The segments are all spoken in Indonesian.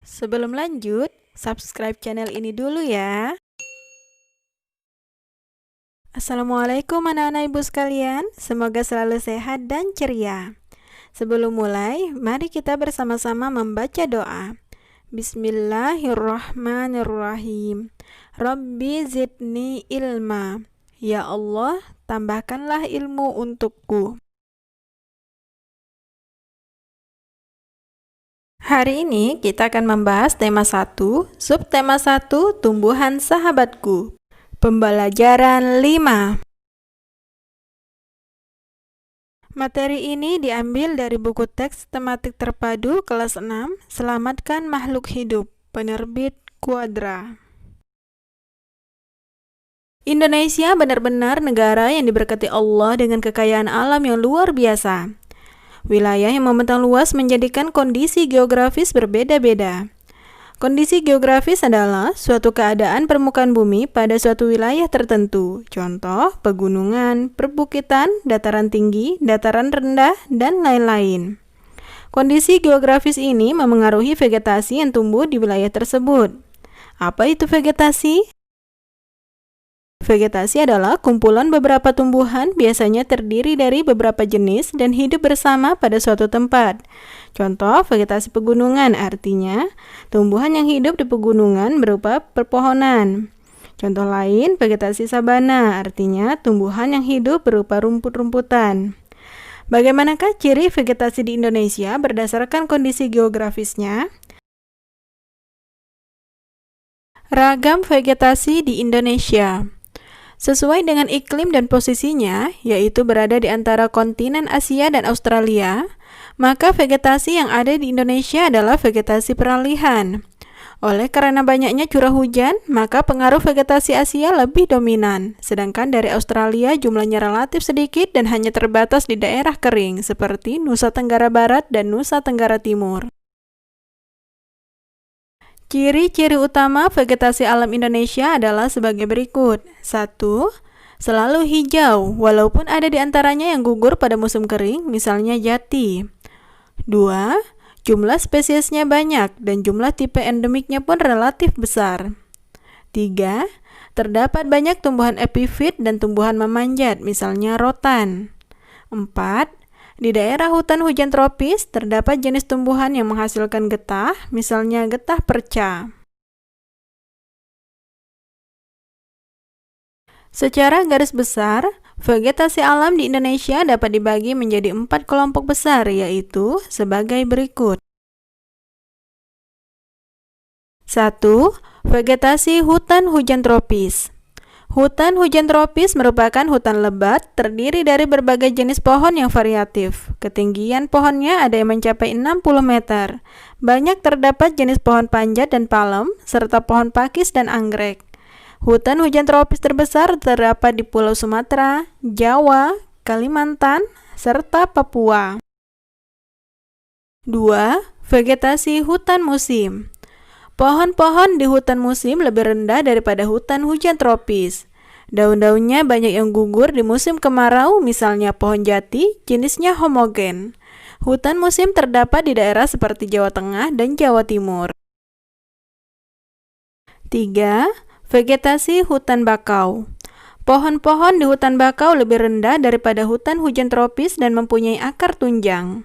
Sebelum lanjut, subscribe channel ini dulu ya. Assalamualaikum anak-anak ibu sekalian, semoga selalu sehat dan ceria. Sebelum mulai, mari kita bersama-sama membaca doa. Bismillahirrahmanirrahim. Rabbi zidni ilma. Ya Allah, tambahkanlah ilmu untukku. Hari ini kita akan membahas tema 1, subtema 1, tumbuhan sahabatku. Pembelajaran 5. Materi ini diambil dari buku teks tematik terpadu kelas 6, Selamatkan Makhluk Hidup, penerbit Quadra. Indonesia benar-benar negara yang diberkati Allah dengan kekayaan alam yang luar biasa. Wilayah yang membentang luas menjadikan kondisi geografis berbeda-beda. Kondisi geografis adalah suatu keadaan permukaan bumi pada suatu wilayah tertentu. Contoh, pegunungan, perbukitan, dataran tinggi, dataran rendah, dan lain-lain. Kondisi geografis ini memengaruhi vegetasi yang tumbuh di wilayah tersebut. Apa itu vegetasi? Vegetasi adalah kumpulan beberapa tumbuhan, biasanya terdiri dari beberapa jenis dan hidup bersama pada suatu tempat. Contoh, vegetasi pegunungan artinya tumbuhan yang hidup di pegunungan berupa pepohonan. Contoh lain, vegetasi sabana artinya tumbuhan yang hidup berupa rumput-rumputan. Bagaimanakah ciri vegetasi di Indonesia berdasarkan kondisi geografisnya? Ragam vegetasi di Indonesia. Sesuai dengan iklim dan posisinya, yaitu berada di antara kontinen Asia dan Australia, maka vegetasi yang ada di Indonesia adalah vegetasi peralihan. Oleh karena banyaknya curah hujan, maka pengaruh vegetasi Asia lebih dominan, sedangkan dari Australia jumlahnya relatif sedikit dan hanya terbatas di daerah kering, seperti Nusa Tenggara Barat dan Nusa Tenggara Timur. Ciri-ciri utama vegetasi alam Indonesia adalah sebagai berikut. 1. Selalu hijau, walaupun ada di antaranya yang gugur pada musim kering, misalnya jati. 2. Jumlah spesiesnya banyak dan jumlah tipe endemiknya pun relatif besar. 3. Terdapat banyak tumbuhan epifit dan tumbuhan memanjat, misalnya rotan. 4. Di daerah hutan hujan tropis, terdapat jenis tumbuhan yang menghasilkan getah, misalnya getah perca. Secara garis besar, vegetasi alam di Indonesia dapat dibagi menjadi 4 kelompok besar, yaitu sebagai berikut. 1. Vegetasi hutan hujan tropis. Hutan hujan tropis merupakan hutan lebat, terdiri dari berbagai jenis pohon yang variatif. Ketinggian pohonnya ada yang mencapai 60 meter. Banyak terdapat jenis pohon panjat dan palem, serta pohon pakis dan anggrek. Hutan hujan tropis terbesar terdapat di Pulau Sumatera, Jawa, Kalimantan, serta Papua. 2. Vegetasi hutan musim. Pohon-pohon di hutan musim lebih rendah daripada hutan hujan tropis. Daun-daunnya banyak yang gugur di musim kemarau, misalnya pohon jati, jenisnya homogen. Hutan musim terdapat di daerah seperti Jawa Tengah dan Jawa Timur. 3. Vegetasi hutan bakau. Pohon-pohon di hutan bakau lebih rendah daripada hutan hujan tropis dan mempunyai akar tunjang.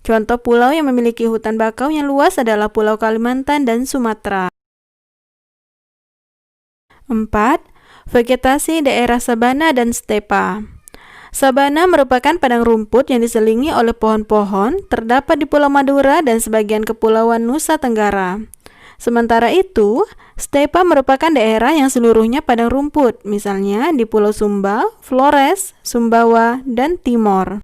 Contoh pulau yang memiliki hutan bakau yang luas adalah Pulau Kalimantan dan Sumatera. 4. Vegetasi daerah sabana dan stepa. Sabana merupakan padang rumput yang diselingi oleh pohon-pohon, terdapat di Pulau Madura dan sebagian kepulauan Nusa Tenggara. Sementara itu, stepa merupakan daerah yang seluruhnya padang rumput, misalnya di Pulau Sumba, Flores, Sumbawa, dan Timor.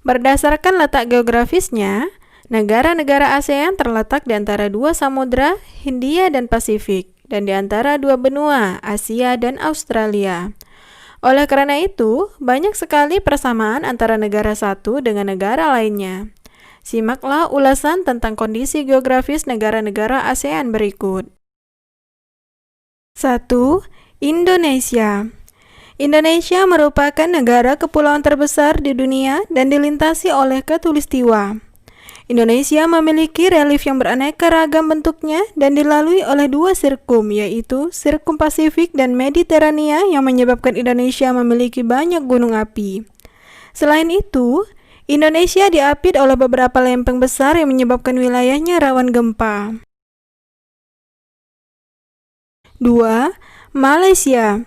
Berdasarkan letak geografisnya, negara-negara ASEAN terletak di antara dua samudra, Hindia dan Pasifik, dan di antara dua benua, Asia dan Australia. Oleh karena itu, banyak sekali persamaan antara negara satu dengan negara lainnya. Simaklah ulasan tentang kondisi geografis negara-negara ASEAN berikut. 1. Indonesia. Indonesia merupakan negara kepulauan terbesar di dunia dan dilintasi oleh khatulistiwa. Indonesia memiliki relief yang beraneka ragam bentuknya dan dilalui oleh dua sirkum, yaitu Sirkum Pasifik dan Mediterania yang menyebabkan Indonesia memiliki banyak gunung api. Selain itu, Indonesia diapit oleh beberapa lempeng besar yang menyebabkan wilayahnya rawan gempa. 2. Malaysia.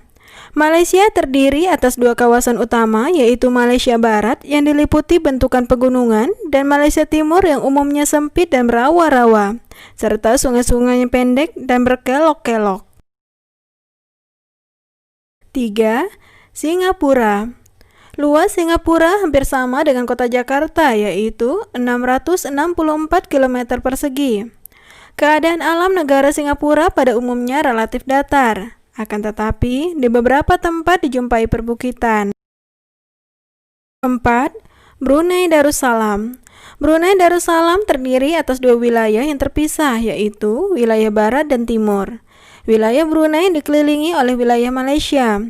Malaysia terdiri atas dua kawasan utama, yaitu Malaysia Barat yang diliputi bentukan pegunungan dan Malaysia Timur yang umumnya sempit dan berawa-rawa, serta sungai-sungainya pendek dan berkelok-kelok. 3. Singapura. Luas Singapura hampir sama dengan kota Jakarta, yaitu 664 km persegi. Keadaan alam negara Singapura pada umumnya relatif datar. Akan tetapi, di beberapa tempat dijumpai perbukitan. 4. Brunei Darussalam. Brunei Darussalam terdiri atas dua wilayah yang terpisah, yaitu wilayah barat dan timur. Wilayah Brunei dikelilingi oleh wilayah Malaysia.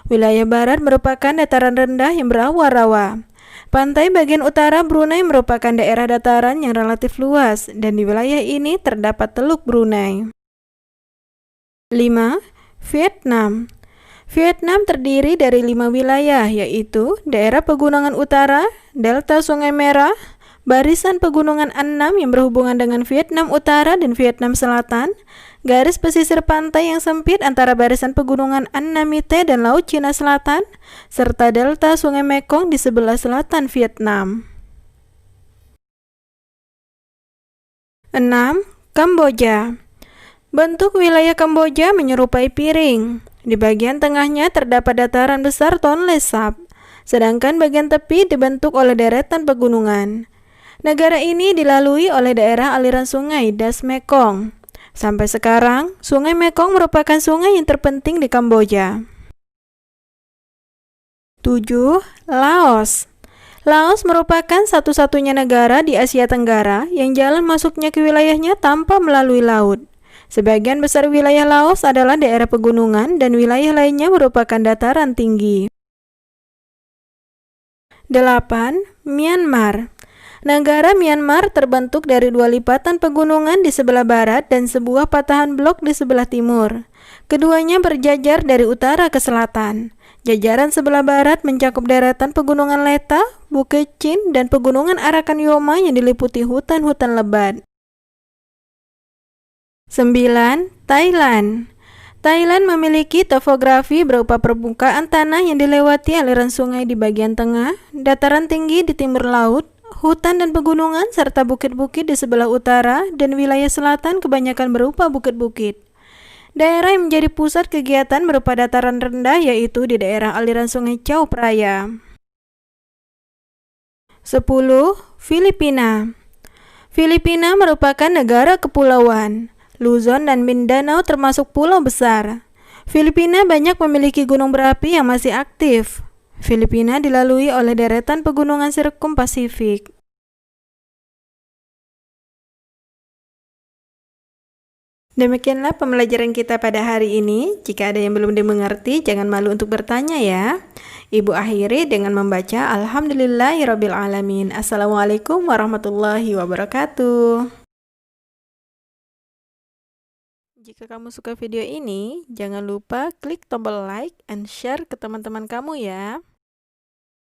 Wilayah barat merupakan dataran rendah yang berawa-rawa. Pantai bagian utara Brunei merupakan daerah dataran yang relatif luas, dan di wilayah ini terdapat Teluk Brunei. 5. Vietnam. Vietnam terdiri dari 5 wilayah, yaitu daerah pegunungan utara, delta Sungai Merah, barisan pegunungan Annam yang berhubungan dengan Vietnam Utara dan Vietnam Selatan, garis pesisir pantai yang sempit antara barisan pegunungan Annamite dan Laut Cina Selatan, serta delta Sungai Mekong di sebelah selatan Vietnam. 6. Kamboja. Bentuk wilayah Kamboja menyerupai piring. Di bagian tengahnya terdapat dataran besar Tonle Sap, sedangkan bagian tepi dibentuk oleh deretan pegunungan. Negara ini dilalui oleh daerah aliran sungai Das Mekong. Sampai sekarang, Sungai Mekong merupakan sungai yang terpenting di Kamboja. 7. Laos. Laos merupakan satu-satunya negara di Asia Tenggara yang jalan masuknya ke wilayahnya tanpa melalui laut. Sebagian besar wilayah Laos adalah daerah pegunungan dan wilayah lainnya merupakan dataran tinggi. 8. Myanmar. Negara Myanmar terbentuk dari dua lipatan pegunungan di sebelah barat dan sebuah patahan blok di sebelah timur. Keduanya berjajar dari utara ke selatan. Jajaran sebelah barat mencakup deretan pegunungan Leta, Bukit Chin, dan pegunungan Arakan Yoma yang diliputi hutan-hutan lebat. 9. Thailand. Thailand memiliki topografi berupa permukaan tanah yang dilewati aliran sungai di bagian tengah, dataran tinggi di timur laut, hutan dan pegunungan, serta bukit-bukit di sebelah utara, dan wilayah selatan kebanyakan berupa bukit-bukit. Daerah yang menjadi pusat kegiatan berupa dataran rendah yaitu di daerah aliran sungai Chao Phraya. 10. Filipina. Filipina merupakan negara kepulauan. Luzon dan Mindanao termasuk pulau besar. Filipina banyak memiliki gunung berapi yang masih aktif. Filipina dilalui oleh deretan pegunungan Sirkum Pasifik. Demikianlah pembelajaran kita pada hari ini. Jika ada yang belum dimengerti, jangan malu untuk bertanya ya. Ibu akhiri dengan membaca Alhamdulillahirrabbilalamin. Assalamualaikum warahmatullahi wabarakatuh. Jika kamu suka video ini, jangan lupa klik tombol like and share ke teman-teman kamu ya.